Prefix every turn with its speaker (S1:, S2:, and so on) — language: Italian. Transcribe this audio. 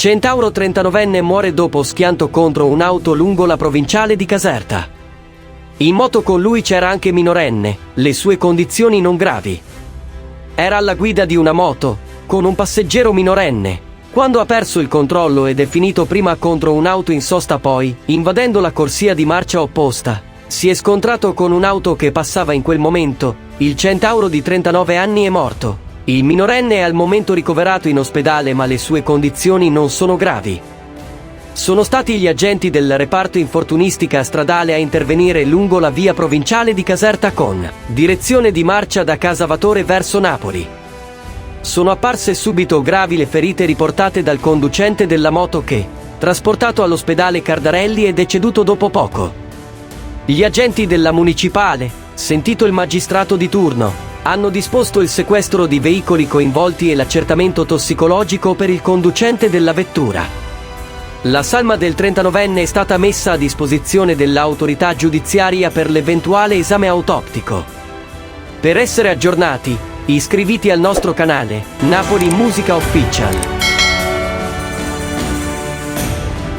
S1: Centauro 39enne muore dopo schianto contro un'auto lungo la provinciale di Caserta. In moto con lui c'era anche minorenne, le sue condizioni non gravi. Era alla guida di una moto, con un passeggero minorenne, quando ha perso il controllo ed è finito prima contro un'auto in sosta, poi, invadendo la corsia di marcia opposta, si è scontrato con un'auto che passava in quel momento. Il centauro di 39 anni è morto. Il minorenne è al momento ricoverato in ospedale, ma le sue condizioni non sono gravi. Sono stati gli agenti del reparto infortunistica stradale a intervenire lungo la via provinciale di Caserta con direzione di marcia da Casavatore verso Napoli. Sono apparse subito gravi le ferite riportate dal conducente della moto che, trasportato all'ospedale Cardarelli, è deceduto dopo poco. Gli agenti della municipale, sentito il magistrato di turno, hanno disposto il sequestro di veicoli coinvolti e l'accertamento tossicologico per il conducente della vettura. La salma del 39enne è stata messa a disposizione dell'autorità giudiziaria per l'eventuale esame autoptico. Per essere aggiornati, iscriviti al nostro canale Napoli Musica Official.